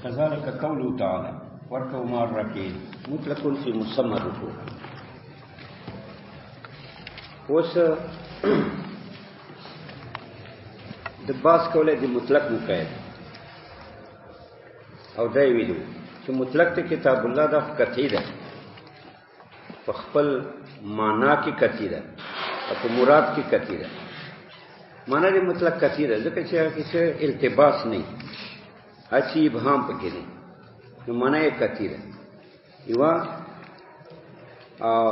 كذلك قوله تعالى واركعوا مع الراكعين مطلق في مسمى الركوع. اوس د باس کوله د مطلق مقید او دا ویلو چې مطلق ته کتاب الله د قطعی ده په خپل معنا کې قطعی ده او په مراد کې قطعی ده. معنا د مطلق قطعی ده ځکه چې هغه څه التباس نه اچي ابهام پکې نه نو معنا یې قطعی ده. یوا او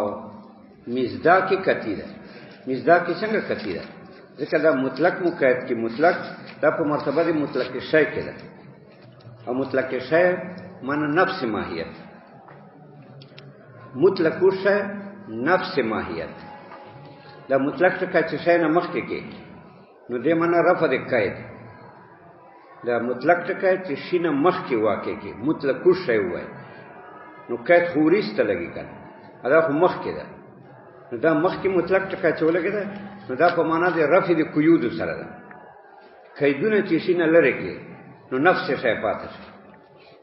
مصداق کې قطعی ده. مصداق کې څنګه قطعی ده؟ ځکه دا مطلق مقید کې مطلق دا په مرتبه د مطلق شی کې ده او مطلق شی معنی نفس ماهیت. مطلق شی نفس ماهیت دا مطلق څخه چې شی نه مخکې کې نو دې معنی رفع د قید دا مطلق څخه چې شی نه مخکې واقع کې مطلق شی وای نو قید خوريسته لګی کنه دا خو مخکې ده نو دا مخکې مطلق څخه چې ولګی ده نو دا په معنا د رفع د قیود سره ده. قیدونه چې شي نه لره کې نو نفس شي پاتې شي.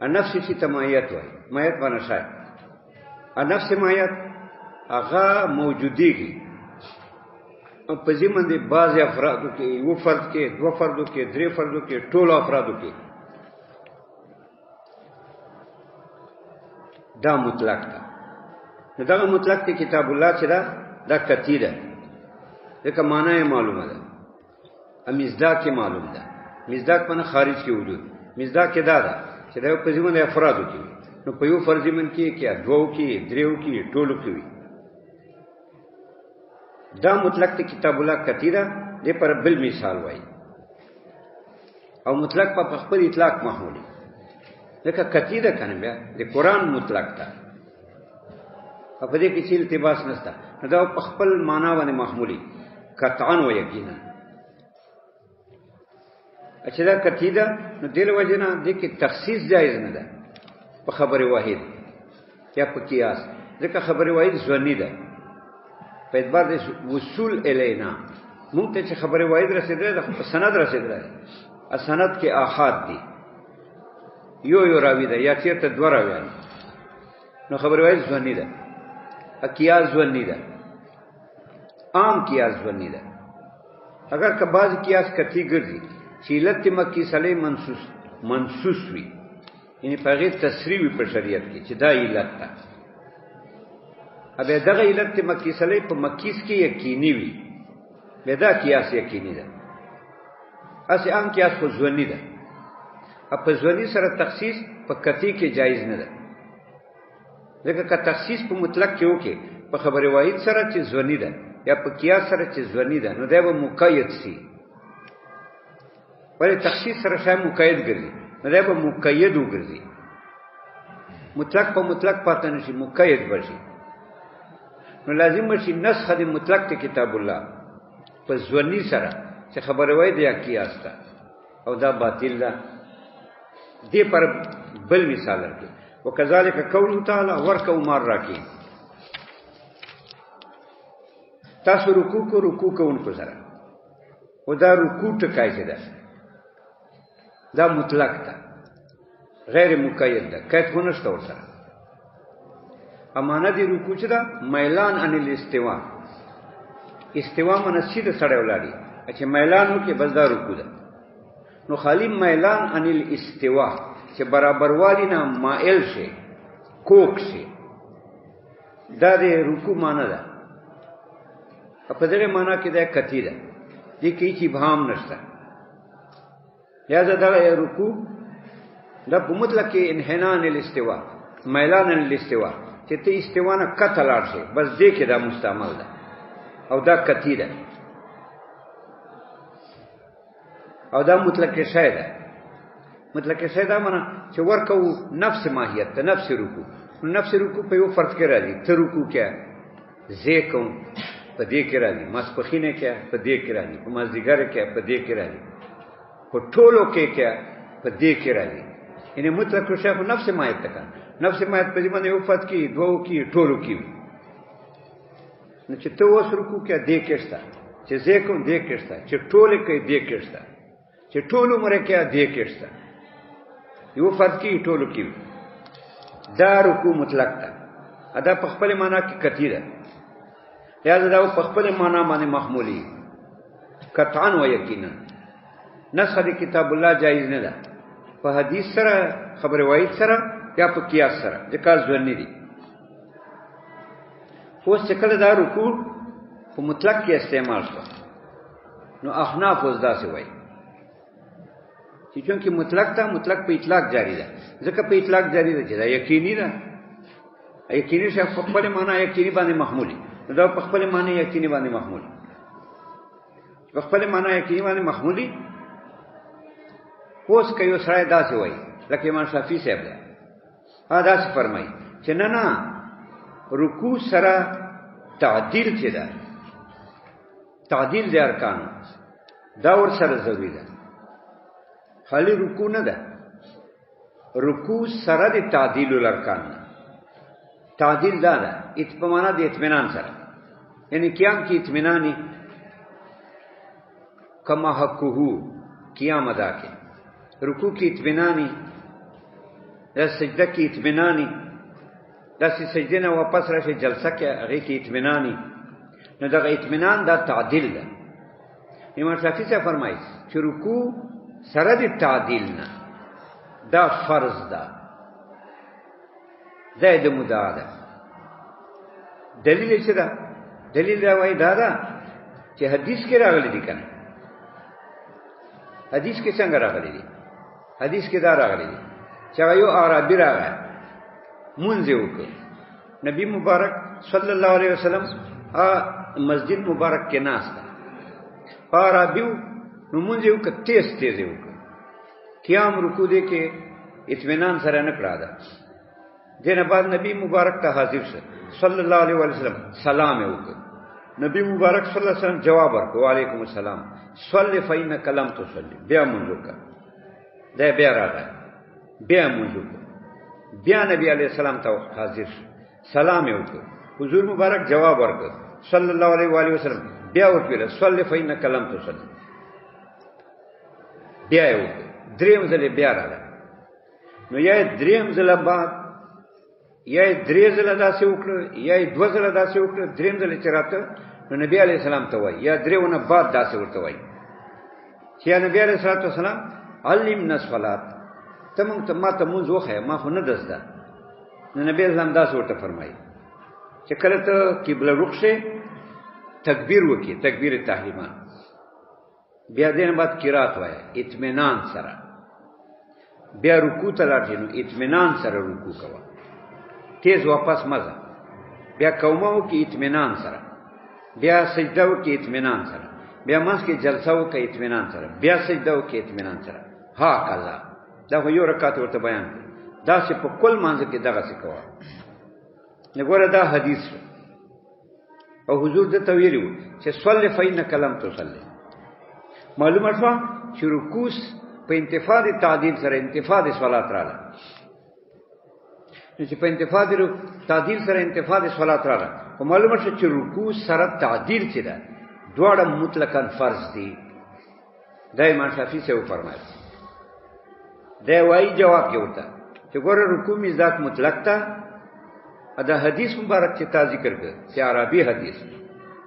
ا نفس شي تمایت وای مایت باندې شي ا نفس مایت هغه موجودیږي په ځمن دي بعض افرادو کې یو فرد کې دو فردو کې درې فردو کې ټول افرادو کې دا مطلق ده. دا مطلق ته کتاب الله چې دا قطعی ده ځکه معنا یې معلومه ده. مصداق کې معلوم ده. مصداق په خارج کې وجود مصداق کې دا ده چې دا په ځمن افرادو کې نو په یو فرد ځمن کې کیا دوو کې دریو کې ټولو کې وي. دا مطلق ته کتاب الله قطعی ده دې پر بل مثال وایي او مطلق په خپل اطلاق محمولي ځکه قطعی ده کنه بیا د قران مطلق ده په دې کې چې التباس نشته دا په خپل معنا باندې محمولي قطعا و یقینا. اچھا دا قطعی ده نو دل وجنه دې کې تخصیص جایز نه ده په خبر واحد یا په قیاس ځکه خبر واحد ځونی ده په اعتبار د وصول الینا مونږ ته چې خبر واحد رسیدل ده په سند رسیدل ده سند کې احاد دي یو راوی ده یا چیرته دوه راوی نو خبر واحد ځونی ده قیاس ځونی ده عام قیاس ځونی ده. اگر که بعض قیاس قطعی ګرځي چې علت مکی صلی منصوص وي یعنی په غیر تصریح په شریعت کې چې دا علت ده ابه دغه علت مکی صلی په مکیس کې یقیني وي به دا قیاس یقیني ده. اسی عام قیاس خو ځونی ده په ځونی سره تخصیص په قطعی کې جایز نه ده ځکه که تخصیص په مطلق کې وکي په خبر واحد سره چې ځونی ده یا په قیاس سره چې ځونی ده نو دا به مقید شي. ولې تخصیص سره شای مقید ګرځي نو دا به مقید وګرځي مطلق په مطلق پاتې نشي مقید بشي نو لازم شي نسخه د مطلق ته کتاب الله په ځونی سره چې خبر واحد یا قیاس ده او دا باطل ده. دې پر بل مثال ورکړي وکذالک قوله تعالی ورکعوا مع الراکعين. تاسو رکوع کوونکو سره او دا رکوع ټکای څه ده دا مطلق ده غیر مقید ده قید خو نشته ورسره. امانه دی رکوع چې ده میلان عن الاستواء استواء منسید سره ولادي چې میلان وکي بس دا رکوع ده نو خالی میلان عن الاستواء چې برابر والی نه مائل شي کوک شي دا د رکوع معنا ده. په دغه معنا کې دا قطعی ده دې کې چې ابهام نشته یا دا رکوع دا په مطلق کې انحناء الاستواء میلان الاستواء چې ته استوا نه قتل شي بس دې کې دا مستعمل ده او دا قطعی ده او دا مطلق شی ده. مطلق شی دا معنا چې ورکو نفس ماهیت ته نفس رکوع نفس رکوع په یو فرض کې راځي ته رکوع کې زیکم په دې کې راځي مسپخینه کې په دې کې راځي په مازیګر کې په دې کې راځي په ټولو کې په دې کې راځي یعنی مطلق شی په نفس ماهیت ته نفس ماهیت په دې باندې یو فرض کې دوو کې ټولو کې نو چې ته اوس رکوع کې دې کې شته چې زیکم دې کې شته چې ټولو کې دې کې شته چې ټولو مره کې دې کې شته یو فرض کې ټولو کې دا رکوع مطلق ده ادا په خپل معنا کې قطعی ده یا دا په خپل معنا باندې محمولی قطعا و یقینا نسخ د کتاب الله جایز نه ده په حدیث سره خبر واحد سره یا په قیاس سره ځکه ځونی دي خو څه کله دا رکوع په مطلق کې استعمال شو نو احناف اوس داسې وایي چې چونکه مطلق ته مطلق په اطلاق جاری ده ځکه په اطلاق جاری ده چې دا یقیني ده یقیني شخص په خپل معنا یقیني باندې محمولي دا په خپل معنا یقیني باندې محمولي په خپل معنا یقیني باندې محمولي اوس که یو سړی داسې وایي لکه امام شافعي صاحب ده داسې فرمایي چې نه رکوع سره تعدیل چې ده تعدیل د ارکان دا ور سره ضروري ده خالی رکوع نه ده رکوع سره د تعدیل الارکان تعدیل دا ده اطمینان د اطمینان سره یعنی قیام کی اطمینانی کما حقه قیام ادا کے رکوع کی اطمینانی دا سجدہ کی اطمینانی دا سجدے نه واپس راشي جلسه کې هغه کی اطمینانی نو دا اطمینان دا تعدیل ده امام شافعی سے فرمایي چې رکوع سره د تعدیل نه دا فرض ده زید مدعا ده دلیل څه ده دلیل دا وایي دا ده چې حدیث کې راغلي دي کنه حدیث کې څنګه راغلي دي حدیث کې دا راغلي دي چې یو عربي راغی مونږ وکړو نبی مبارک صلی الله علیه وسلم مسجد مبارک کې ناس ده عربي نو مونږ وکړو تیز وکړو قیام رکوع دې کې اطمینان سره نه کړا ده دینه بعد نبی مبارک ته حاضر شه صلی الله علیه وسلم سلام وکړ نبی مبارک صلی الله علیه وسلم جواب ورکړ وعلیکم السلام صلی فإنک لم تصلی بیا مونږ وکړ دا بیا راغی بیا مونږ وکړ بیا نبی علیہ السلام ته حاضر شه سلام وکړ حضور مبارک جواب ورکړ صلی الله علیه وسلم بیا وکړ صلی فإنک لم تصلی بیا وکړ دریم ځل بیا راغی نو یا دریم ځل بعد یا درې ځله داسې وکړه یا دوه ځله داسې وکړه دریم ځل چې راته نو نبی علیہ السلام ته وایي یا درېونه بعد داسې ورته وایي چې یا نبی علیہ السلام علمنا الصلاة ته موږ ته ما ته مونځ وښیه ما خو نه ده زده نو نبی علیہ السلام داسې ورته فرمایي چې کله ته قبله رخ شې تکبیر وکړي تکبیر تحریما بیا دې نه بعد قرات وایه اطمینان سره بیا رکوع ته لاړ نو اطمینان سره رکوع کوه تیز واپس مزه بیا قومه وکي اطمینان سره بیا سجده وکي اطمینان سره بیا منځ کې جلسه وکي اطمینان سره بیا سجده وکي اطمینان سره ها قضا دا یو رکعت ورته بیان دا چې په کل منځ کې دغه څه کوه نګوره دا حدیث او حضور د تویلو چې صلی فإنک لم تصلی معلومه شو چې رکوع په انتفاع د تعدیل سره انتفاع د صلات رااله چې په انتفاع د تعدیل سره انتفاع د صلات رااله او معلومه شو چې رکوع سره تعدیل چې ده دواړه مطلقاً فرض دي دا امام شافعي سے فرمایي دا وایي جواب کې ورته چې ګوره رکوع مزاق مطلق تا دا حدیث مبارک چې تا ذکر کړ چې عربي حدیث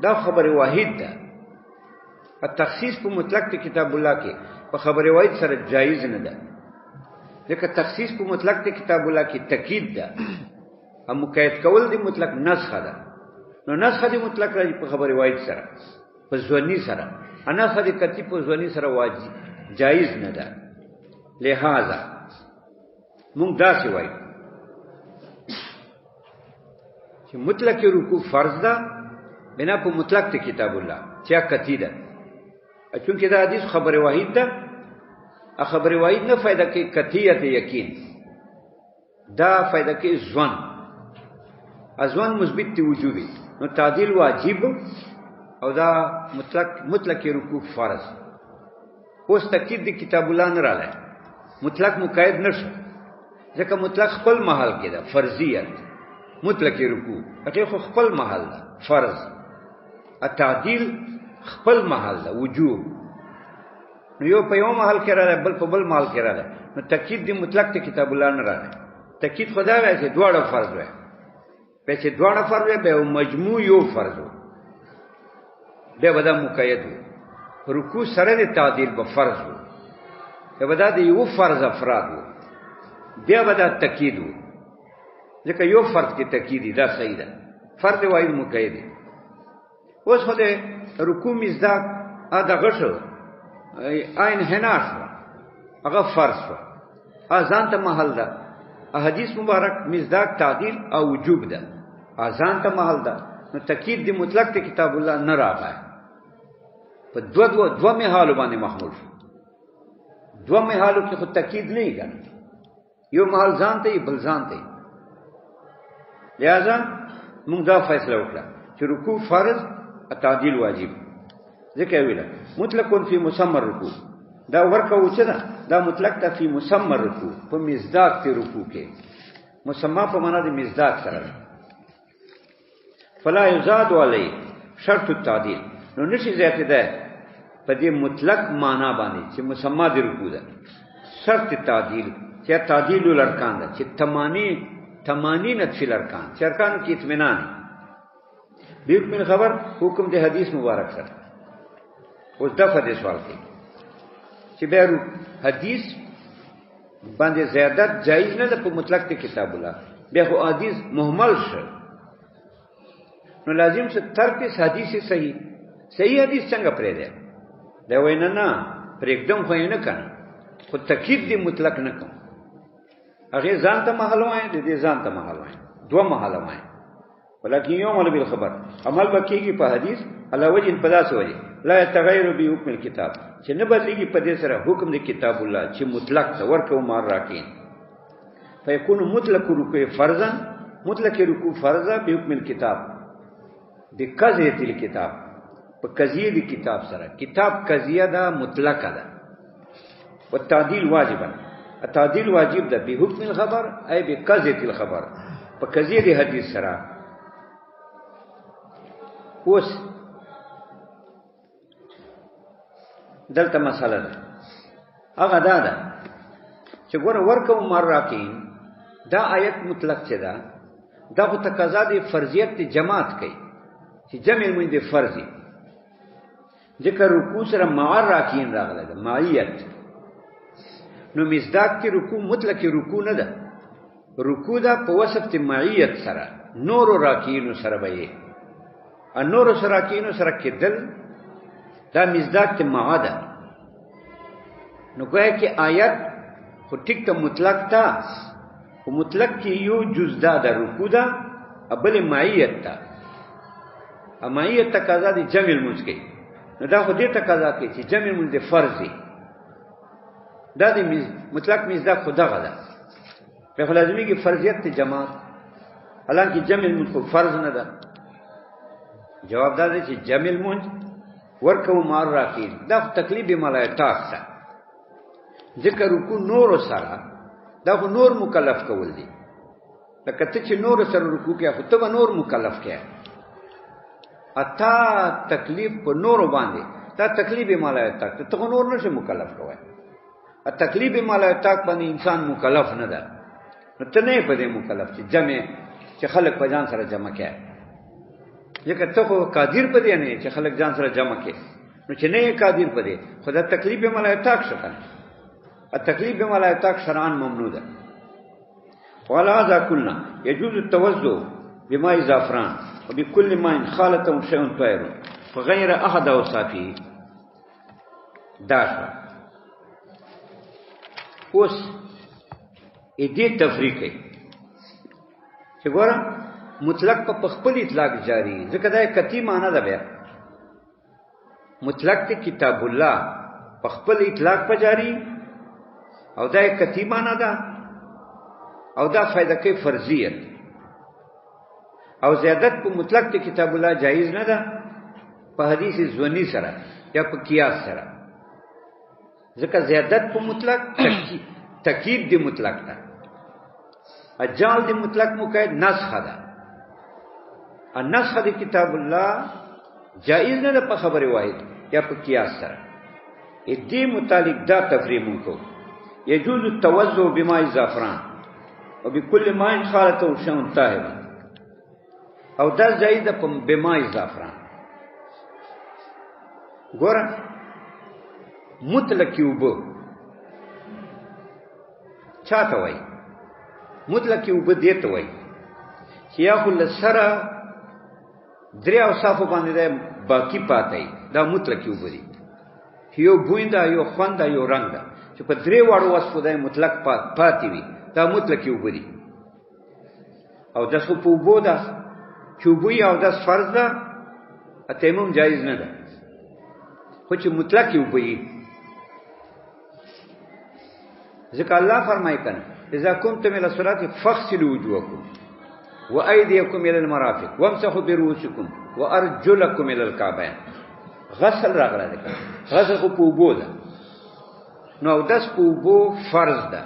دا خبره واحد ده التخصیص په مطلق د کتاب الله کې په خبره واحد سره جایز نه ده ځکه تخصیص په مطلق د کتاب الله کې تاکید ده هم مقید کول د مطلق نسخه ده نو نسخه د مطلق راځي په خبره واحد سره په ځواني سره انا خدي کتی په ځواني سره واجب جایز نه ده لہذا مونږ دا څه وایو چې مطلق رکوع فرض ده بنا په مطلق د کتاب الله چې کتی ده چونکه دا حدیث خبره واحد ده خبر واحد نه فائدہ کې قطعیت یقین دا فائدہ کې ځوان مثبت تی وجوبي نو تعدیل واجب او دا مطلق رکوع فرض اوس تاکید د کتاب الله نه رااله مطلق مقید نشو ځکه مطلق خپل محل کې ده فرضیت مطلق رکوع هغه خپل محل ده فرض التعدیل خپل محل ده وجوب نو یو په یو محل کې راځي بل په بل محل کې راځي نو تأکید دی مطلق ته کتاب الله نه راغی. تأکید خدا وایي چې دواړه فرض وي. په چې دواړه فرض وي به مجموع یو فرض وي. بیا به دا مقید وي. رکوع سره د تعدیل به فرض وي. بیا به دا د یو فرض افراد وي. بیا به دا تأکید وي. ځکه یو فرض کې تأکید دی دا صحیح ده. فرض واحد مقید دی. اوس خو د رکوع مزداق دا غشو عین حنا شو هغه فرض شو اذان ته محل ده. حدیث مبارک مزداق تعدیل او وجوب ده. اذان ته محل ده. نو تأکید دی مطلق ته کتاب الله نه راغی. په دو محالو باندې محمول شو. دو محالو کې خو تأکید نه یې ګڼي. یو محل ځان ته بل ځان ته. لہذا موږ دا فیصله وکړه چې رکوع فرض تعدیل واجب. ځکه ویل مطلق فی مسمى رکوع دا ورکو چې دا مطلق ته فی مسمى رکوع په مصداق ته رکوع کې مسمى په معنا د مصداق سره. فلا یزاد علی شرط التعدیل نو نشي زیاته ده په دې مطلق معنا باندې چې مسمى د رکوع ده. شرط تعدیل چې تعدیل الارکان ده چې 80 فی الارکان چې ارکان کې اطمینان بیوک من خبر حکم د حدیث مبارک سره. اوس دغه د سوال کې چې به حدیث باندې زیادت جایز نه ده په مطلق ته کتاب الله بیا خو حدیث محمل شو نو لازم چې ترک حدیث صحیح حدیث څنګه پرې ده دا وینا نه پر एकदम خو نه کنه خو تاکید دی مطلق نه کوم هغه ځان ته محل وای دي ځان ته محل وای دوه محل وای ولکن یوم علی بالخبر عمل بکیږي په حدیث علاوه جن پداس وایي لا يتغير بحكم الكتاب چې نه بدلیږي په دې سره حکم د کتاب الله چې مطلق ته ورکو مار راکین فیکون مطلق رکوع فرضا مطلق رکوع فرضا بحکم الكتاب بقضیه الكتاب په قضیه د کتاب سره کتاب قضیه دا مطلق ده والتعديل واجبا التعديل واجب ده بحكم الخبر اي بقضیه الخبر په قضیه د حدیث سره. اوس دلته مساله ده هغه دا ده چې ګوره ورکو مر راکین دا آیت مطلق څه ده دا خو تقاضا د فرضیت جماعت کوي چې جمع مونږ د فرضي ذکر رکوع سره مع راکین راغله ده معیت نو مصداق کې رکوع مطلق رکوع نه ده رکوع دا په وصف د معیت سره نور راکین سره به انور سره راکین سره کېدل دا مصداق ته معاده نو ګویا کې آیت خو ټیک ته مطلق تا او مطلق کې یو جزء ده رکوع ده ابل معیت تا معیت تقاضا دي جمع المنځ کې نو دا خو دې تقاضا کوي چې جمع المنځ فرضي دا دې مطلق مصداق خدا غدا په لازمي کې فرضیت ته جماعت حالانکه جمع المنځ فرض نه ده. جواب دا دی چې جمع المنځ ورکو مار راکین دا تکلیف ملایتاک سره ذکر رکوع نور سره دا خو نور مکلف کول دي لکه ته چې نور سره رکوع کې خو ته نور مکلف کې اتا تکلیف په نور باندې دا تکلیف ملایتاک ته نور نشه مکلف کوي ا تکلیف ملایتاک باندې انسان مکلف نه ده نو ته نه په دې مکلف چې جمع چې خلق په ځان سره جمع کوي ځکه ته خو قادر پدې نه چې خلک ځان سره جمع کړي نو چې نه قادر پدې خدا تکلیف ملایتاک شته التکلیف ملایتاک شرعاً ممنوع ده. وعلى هذا كلنا يجوز التوضؤ بماء زعفران وبكل ماء خالطه شيء طاهر فغير احد اوصافه داش اوس دې تفریقه چې ګوره مطلق په خپل اطلاق جاری ځکه دا کتی معنی ده بیا مطلق ته کتاب الله په خپل اطلاق په جاری او دا کتی معنی ده او دا فائدہ کوي فرضیت او زیادت په مطلق ته کتاب الله جایز نه ده په حدیث ظنی سره یا په قیاس سره ځکه زیادت په مطلق تکید دی مطلق ده اجال دی مطلق مقید نسخ ده النسخ دی کتاب الله جائز نه ده په خبره واحد یا په قیاس سره دې متعلق دا تفریق کو يجوز التوضؤ بماء الزعفران وبكل ماء خالطه شيء طاهر او دا زائده بماء الزعفران. ګوره مطلق اوبه چاته وای؟ مطلق اوبه دې ته وای چې یا خو لسره درې اوصافو باندې ده باقی پاتای، دا مطلق اوبه دي. یو بوینده، یو خوند، یو رنگ ده چې په درې واړو وصفو ده مطلق پاتې وي، دا مطلق اوبه دي. او داس خو په اوبو ده چې اوبه او داس فرض ده، تیمم جایز نه ده، خو چې مطلق اوبه وي. ځکه الله فرمایي کنه اذا كنتم الى الصلاه فاغسلوا وجوهكم وايديكم الى المرافق وامسحوا برؤوسكم وارجلكم الى الكعبين. غسل راغله ده، غسل خو په اوبو ده، نو داس په اوبو فرض ده،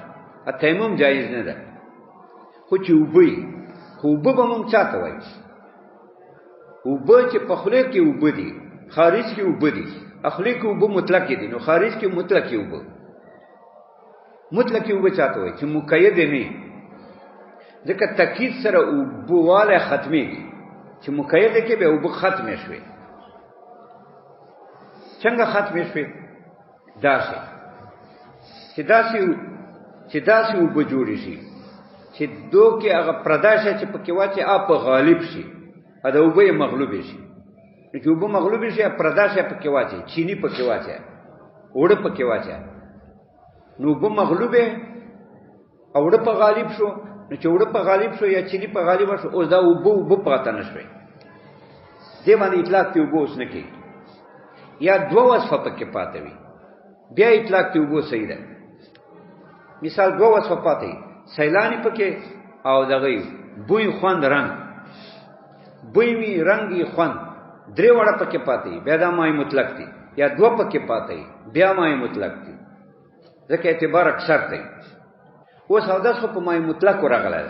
تیمم جایز نه ده. خو چې اوبه خو اوبه به مونږ چاته وایي؟ اوبه چې په خوله کې اوبه دي، خارج کې اوبه دي. اخلی کې اوبه مطلق دي، نو خارج کې مطلق اوبه. مطلق اوبه چاته وایي؟ چې مقید نه، ځکه تاکید سره اوبه واله ختميږي، چې مقید کې به اوبه ختمه شوي. څنګه ختمه شوي؟ داسې چې داسې اوبه جوړې شي چې دوکې هغه پرداشه چې پکې واچي آپ غالب شي، دا اوبه مغلوب شي. نو چې اوبه مغلوب شي پرداشه پکې واچي، چینی پکې واچي، اوړه پکې واچي، نو اوبه مغلوبه اوړه په غالب شو. نو چې اوړه په غالب شو یا چینی په غالب شو، اوس دا اوبه پاتې نشوي. دې باندې اطلاق ته اوبه اوس نه کی، یا دوه وصفه پکې پاتې وي، بیا اطلاق ته اوبه صحیح ده. مثال دوه وصفه پاتې، سیلانی پکې او دغه بوی خوند رنگ، بوی می رنگي خوند، درې وړه پکې پاتې، بیا دا مای مطلق دي. یا دوه پکې پاتې، بیا مای مطلق دي، ځکه اعتبار اکثر دی. اوس او داس په مای مطلق ورغله.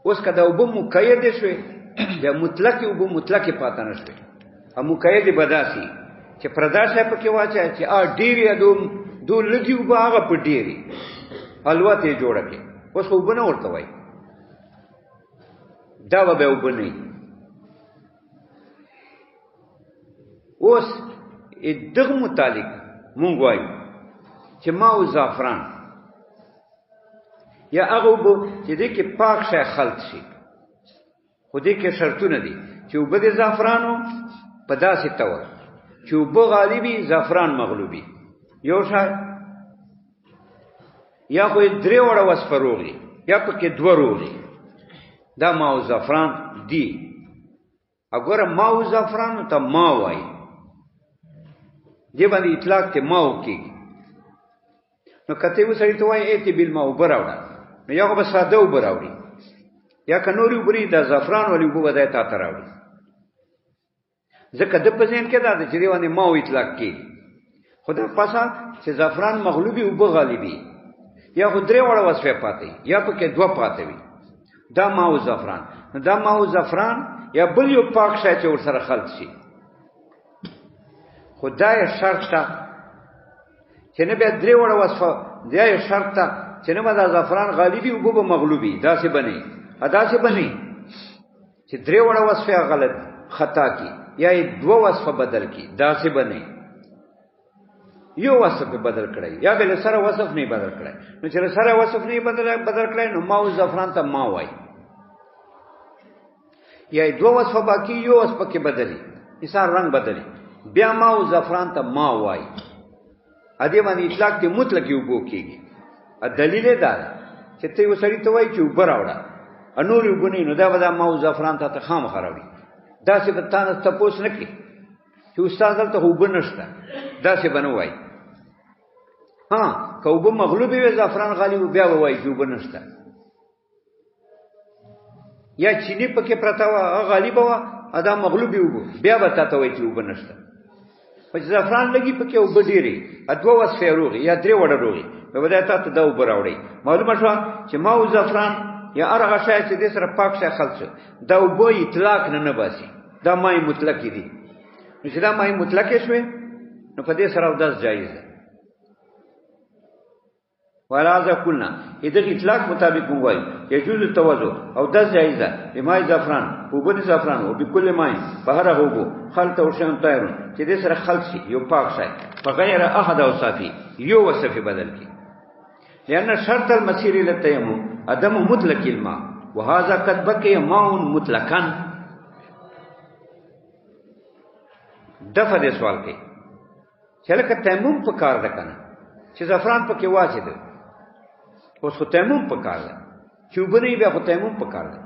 اوس کدا وب مقید شوی، بیا مطلق وب مطلق پاتې نشوي. ا مقید بداسي چې پرداشه پکې واچي چې ا ډیری دو لګي وب هغه په ډیری الوت یې جوړه کې. اوس خو بنه ورته وای دا به وبني. اوس دغه متعلق مونږ وایو چې ماو زعفران یا هغه وب چې دې کې پاک شي خلط شي، خو دې کې شرطونه دي چې وب د زعفرانو په داسې تور چې وب غالبي زعفران مغلوبي یو شای، یا خو درې وړه وسپروغي یا پکې دوه روغي، دا ماو زعفران دی. اگر ماو زعفران ته ما وای، دې باندې اطلاق ته ماو کیږي. نو کته وسړی ته وای ایت بیل ماو براوړه، نو یو به ساده و براوړي، یا کنوري وبري د زعفران ولې وب ودای تا تراوړي. ځکه د پزین کې دا چې دی باندې ماو اطلاق کیږي. خدا پاسه چې زعفران مغلوبي وب غالبي، یا خو درې وړه وصفه پاتې، یا پکې دوه پاتې وي، دا ماو زعفران. دا ماو زعفران یا بل یو پاک شای چې ورسره خلط شي. خدای شرط تا چې نه به درې وړه وصفه، دی شرط تا چې نه دا زعفران غالبي او به مغلوبي، داسې بني اداسې بني چې درې وړه وصفه غلط خطا کی یا دوه وصفه بدل کی، داسې بني یو وصف بدل کړی یا بل سره وصف نه بدل کړی. نو چې سره وصف نه بدل کړی نو ماو زعفران ته ما وای، یا دوه وصف باقی یو وصف کې بدلی، مثال رنگ بدلی، بیا ماو زعفران ته ما وای. ا دې باندې اطلاق ته مطلق یو بو کیږي. ا دلیل دا چې ته وسړی ته وای چې وبر راوړه، انور یو بنې نو دا ودا ماو زعفران ته خام خراوي. دا څه په تاسو تاسو نه کی چې استاد ته وبنشته، دا څه بنوي. ها کوبه مغلوبي وي زعفران غالي بیا وای چې وبنشته، یا چینی پکې پرتا وا غالب وا ادا مغلوبي وو بیا به تاسو وای چې وبنشته. په زعفران لګي پکې وبډيري ادو وصفه روغي یا درې وړه روغي په ودا تاسو دا وبراوړي. معلومه شو چې ماو زعفران یا ارغه شای چې د سره پاک شای خلص دا وبو اطلاق نه باسي، دا مای مطلق دي. نو چې دا مای مطلق شوي نو په دې سره داس جایز ده. ولا قلنا اذا اطلاق مطابق موای يجوز التوضؤ او د جایزه بماء زعفران وبن زعفران وبكل ماء بهره هو خلط او شان طاهر چې دې سره خلط شي یو پاک شي فغیر احد اوصافي یو وصف بدل کی لان شرط المسير الى التيمم عدم مطلق الماء وهذا قد بقي ماء مطلقا دفع دې سوال کوي چې لکه تیمم په کار ده کنه چې زعفران پکې واچي ده اوس خو تیمم په کار ده چې وبني بیا خو تیمم په کار ده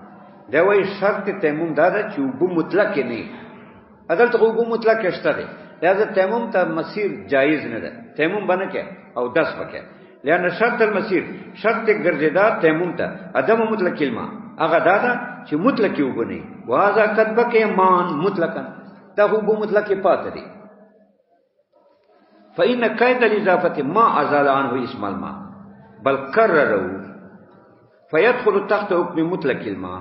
دا وایي شرط تیمم دا ده چې وب مطلق نه اگر ته وب مطلق شته ده لہذا تیمم ته مسیر جایز نه ده تیمم باندې کې او دس پکې لأن شرط المسیر شرط ګرځیدا تیمم ته عدم مطلق کلمه هغه دا ده چې مطلق وبني وهذا قد بقي مان مطلقا دا وب مطلق پاتې دي فإن قيد الإضافة ما أزال عنه اسم الماء بل كرره فيدخل تحت حكم مطلق الماء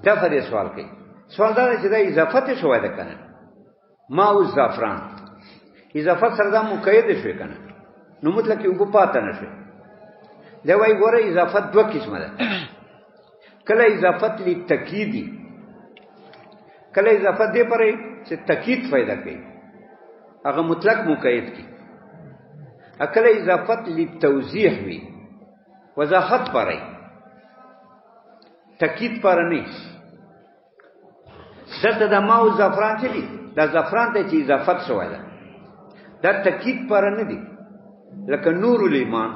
دا فرې سوال کوي سوال دا چې دا اضافت شوی ده کنه ماء الزعفران اضافت سره دا مقید شوی کنه نو مطلق یو په پاتې نشي دا وايي ګوره اضافت دوه قسمه ده کله اضافت لتکیدی کله اضافت دې پرې چې تکید فائدہ کوي هغه مطلق مقید کی اکل اضافت للتوضیح وی وضاحت پرای تاکید پر نه دته د ماو زعفران چې دی د زعفران ته چې اضافت شوی ده دا تاکید پر نه دی لکه نور الایمان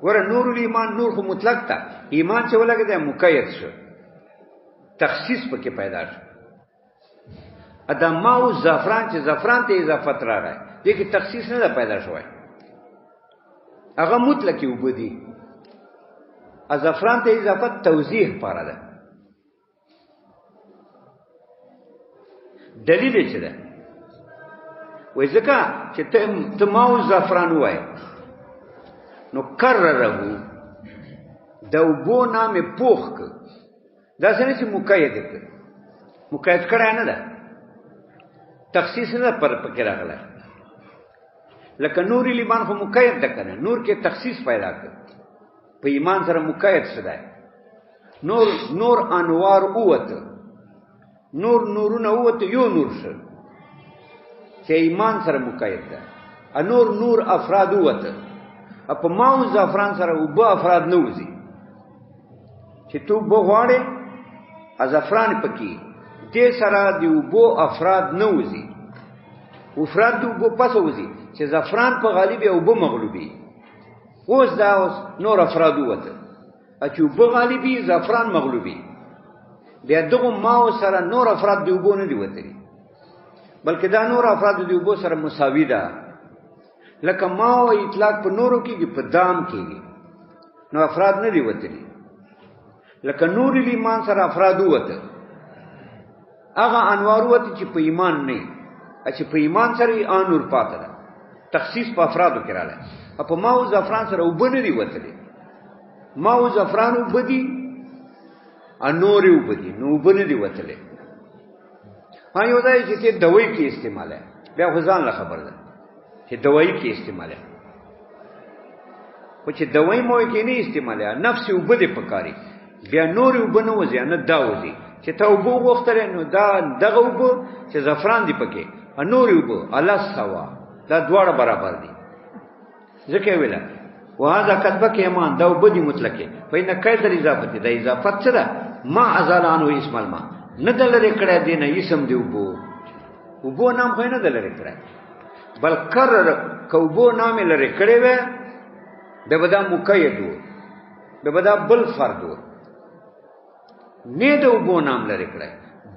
ور نور الایمان نور خو مطلق تا ایمان چې ولګه د مقید شو تخصیص پکې پیدا شو ادا ماو زعفران چې زعفران ته اضافت راغی دې کې تخصیص نه پیدا شوی هغه مطلق وبدي زعفران ته اضافت توضیح پاره ده دلیل یې څه ده وای ځکه چې ته ماو زعفران وای نو کرره د وبو نامه پوخ ک دا څنګه چې مقید کړه نه ده تخصیص نه پر پکې راغله لکه نور ایمان خو مقید ده کنه نور کې تخصیص پیدا کړ په ایمان سره مقید شته نور انوار اوته نورونه اوته یو نور شو چې ایمان سره مقید ده نور افراد اوته په ماو زعفران سره وب افراد نه وځي چې تو بغواړې زعفران پکې دې سره دی وبو افراد نه وځي افراد دی وبو پس وځي چې زعفران په غالب او وبو مغلوبي اوس نور افراد وته چې وبو غالبي زعفران مغلوبي بیا دغه ماو سره نور افراد دی وبو نه دی وته بلکې دا نور افراد دی وبو سره مساوي ده لکه ماو اطلاق په نورو کې په دام کېږي نو افراد نه دی وته لکه نور ایمان سره افراد وته هغه انوار وته چې په ایمان نه چې په ایمان سره انور پاتې ده تخصیص په افرادو کې راځي په ماو زعفران سره وبنه دی وته ماو زعفران وبدي انور وبدي نو وبنه دی وته یو ځای چې دوی کې استعمال ہے بیا غزان له خبر ده چې دوی کې استعمال ہے خو چې دوی مو کې نه استعمال ہے نفس وبدي پکاري بیا نور وبنه وځي نه دا وځي چې ته وبو غوښتل نو دا دغه وبو چې زعفران دی پکې نور وبو الله سوا دا دواړه برابر دي ځکه ویلا وهذا کتبه کې ایمان دا وبدي مطلقه فإن قید الاضافه د اضافت سره ما ازال عنه اسم الماء نه دلری کړه دینه اسم دی وبو نام خو نه دلری کړه بل کرر کوبو نام لری کړه و د بدا مقید و د بدا بل فرد و نه د وبو نام لري کړه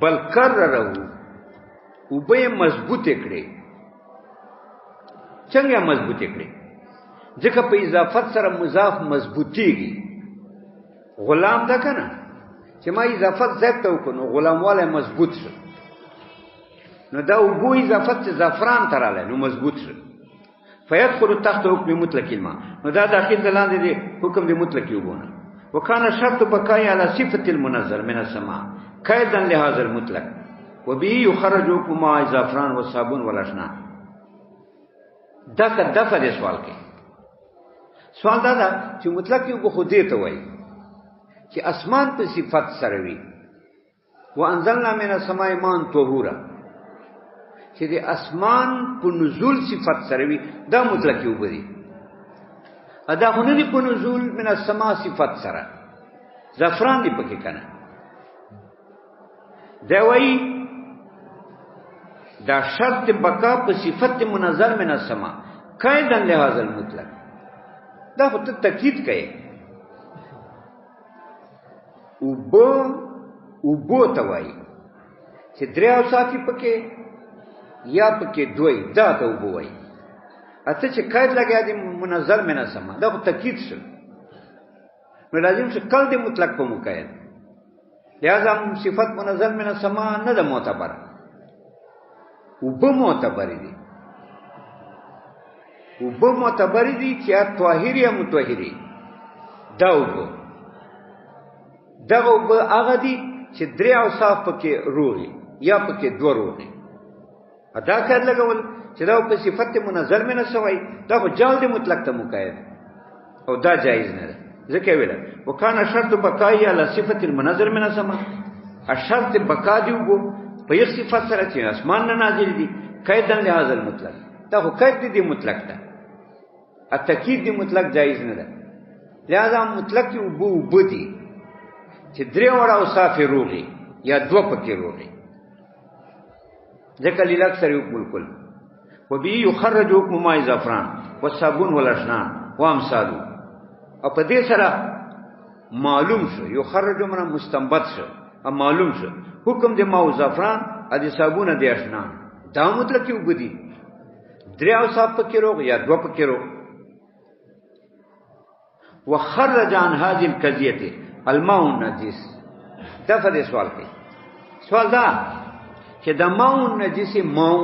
بل کرره وبې مضبوط کړي څنګه مضبوط کړي ځکه په اضافت سره مضاف مضبوطیږي غلام ده کنه چې ما اضافت زیات وکړو غلام والا مضبوط شو نو دا وبو اضافت زعفران تراله نو مضبوط شو فيدخل تحت حكم مطلق الماء نو دا داخل دلاندې دي حکم دی مطلق وبونه وكان شرط بقاء على صفة المنزل من السماء قيدا لهذا المطلق وبه يخرج ماء الزعفران والصابون والاشنان دا دفع دې سوال کې سوال دا ده چې مطلق یو خو دې ته وایي چې اسمان په صفت سره وي وانزلنا من السماء ماء طهورا چې د اسمان په نزول صفت سره وي دا مطلق یو بدی ادا هونه دی په نزول من السماء صفت سره زعفران دی پکې کنه دا وایي دا شرط بقا په صفت منزل من السماء قیدا لهذا المطلق دا خو ته تاکید کوي وبو ته وایي چې درې اوصافي پکې یا پکې دوی دا ته وبو وایي اته چې قید لګیا دي منزل من السماء دا خو تاکید شو نو لازم چې کل دې مطلق په مقید لہذا صفت منزل من السماء نه ده معتبر وبو معتبر دي وبو معتبر دي چې طاهر یا مطهری دا وبو دغه وبو هغه دي چې درې اوصاف پکې روغي یا پکې دوه روغي ادا کړ لګول چې دا په صفت منزل من السماء دا خو جال دي مطلق ته مقید او دا جایز نه ده ځکه ویل وکانه شرط بقای علی صفت المنزل من السماء الشرط بقا دی وبو په یو صفت سره چې اسمان نه نازل دي قیدن لهذا المطلق دا خو قید دی مطلق ته التاکید دی مطلق جایز نه ده لہذا مطلق وبو دي چې درې وړه اوصاف روغي یا دوه پکې روغي ځکه لیلاک سره یو بالکل وبي يخرج حكم ماء زعفران والصابون والاشنان وامثالو او په دې سره معلوم شو يخرج من مستنبط شو او معلوم شو حکم د ماء زعفران او د صابون د اشنان دا مطلب کې وبدي درې اوصاف پکې روغ یا دوه پکې روغ وخرج عن هذه القضيه الماء النجس دا فدې سوال کوي سوال دا چې د ماء النجس ماء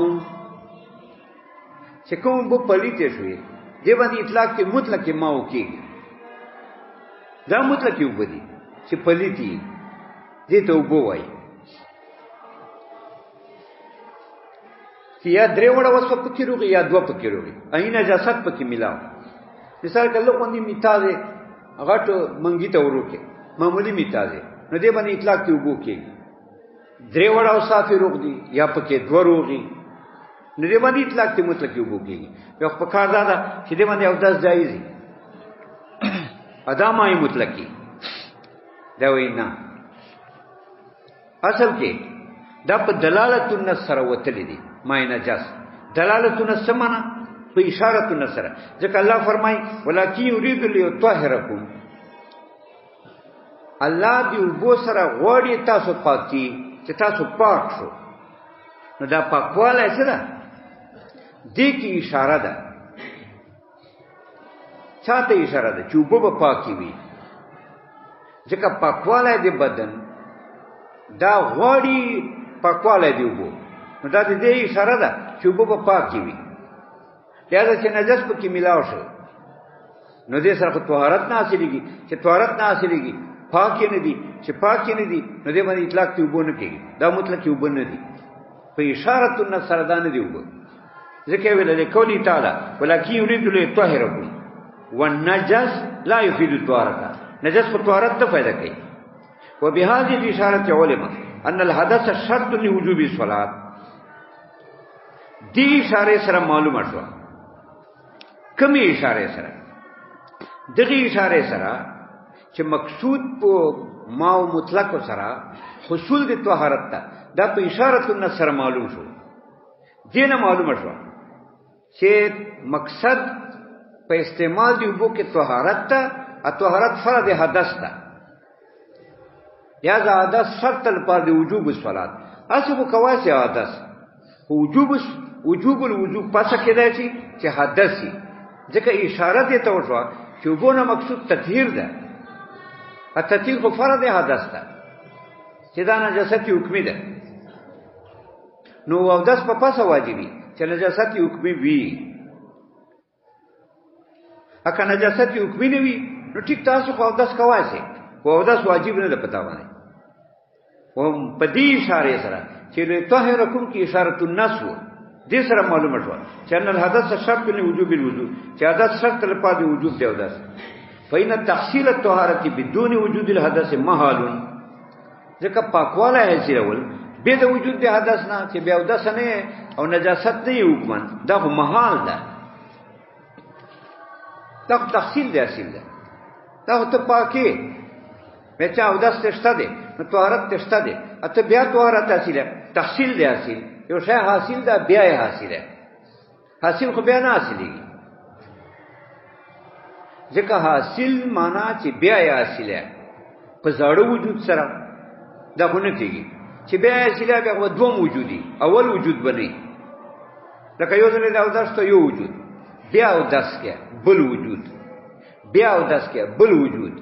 چې کوم په پلیته شوی دی باندې اطلاق کې مطلق ماء کېږي دا مطلق یو بدی چې پلیتی دې ته وبو وای چې یا درې وړه وسو پکې روغي یا دوه پکې روغي اینا نجاست پکې ملاو مثال کله باندې میتازه غټ منګی ته وروکه معمولی میتازه نو دې باندې اطلاق کې وبو کېږي درې وړه اوصاف روغ دي یا پکې دوه روغي نو دې باندې اطلاق کې مطلق یو وبو کېږي یو په کار دا چې دې باندې او داس جایز دي ادامه مطلقی دا وینا اصل کې دا په دلالت النص سره وتلی دي ما نجاس دلالت النص سمانا په اشاره النص سره ځکه الله فرمای ولکن یرید لیطهرکم الله دی وبو سره غوړی تاسو پاکي چې تاسو پاک شو نو دا پاکواله څه ده دې کې اشاره ده چاته اشاره ده چې وبو په پاکي وي ځکه پاکواله دی بدن دا غوړی پاکواله دی وبو نو دا دې اشاره ده چې وبو په پاکي وي لہذا چې نجس پکې ملاو شو نو دې سره طهارت نه حاصلېږي چې طهارت نه حاصلېږي پاک نه دي چې پاک نه دي نو دې باندې اطلاق ته وبو نه کېږي دا مطلق یو بن نه دي په اشاره النص سره دا نه دی وبو ځکه ویل له قولی تعالی ولکن یرید لیطهرکم والنجس لا يفيد الطهارة نجس کو طهارت ته فائدہ کوي وبهذه الاشاره علم ان الحدث شرط لوجوب الصلاه دې اشاره سره معلومه شو کومه اشاره سره دغه اشاره سره چې مقصود په ما مطلق سره حصول د طهارت ته دا په اشاره النص سره معلوم شو دینه معلومه شو چې مقصد په استعمال دی وبو کې طهارت ته او طهارت فرض حدث ته یا دا حدث شرط لپاره دی وجوب الصلاه اسبو کواسي حدث وجوب الوجوب پاسه کېدای شي چې حدث شي ځکه اشاره دې ته وشو چې وبونه مقصود تطهیر ده التطهیر خو فرض حدث ده چې دا نجاست حکمی ده نو حدث په پاسه واجبي چې نجاست حکمی وي اکه نجاست حکمی نه وي نو ټیک تاسو خو حدث کواسي خو حدث واجب نه ده پتا باندې هم په دې اشاره سره چې طاهرکم کی اشاره النص دې سره معلومه شو چې ان الحدث شرط لوجوب الوضوء چې حدث شرط لپاره وجوب دی اوداس فإن تحصيل الطهارة بدون وجود الحدث محال ځکه پاکواله حاصل ول به د وجود د حدث نه چې بیا اوداس نه او نجاست نه حکم دا خو محال ده دا تحصیل دی حاصل ده دا ته پاکي مې چا اوداس تشته دي نو طهارت تشته دي اته بیا طهارت حاصله تحصیل دی حاصل یو شی حاصل ده بیا یې حاصله حاصل خو بیا نه حاصلېږي ځکه حاصل معنا چې بیا یې حاصله په زړه وجود سره دا خو نه کېږي چې بیا یې حاصله بیا دوم وجودي اول وجود بنئ لکه یو ځل دا اوداس ته یو وجود بیا اوداس کې بل وجود بیا اوداس کې بل وجود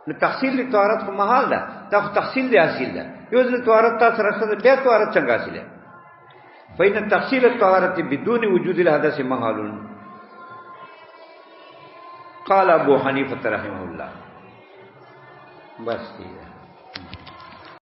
نو تحصیل طهارت خو محال ده دا خو تحصیل دی حاصل ده یو ځل طهارت تاسو سره بیا طهارت څنګه حاصله فإن تحصيل الطهارة بدون وجود الحدث محال قال ابو حنیفه رحمه الله بس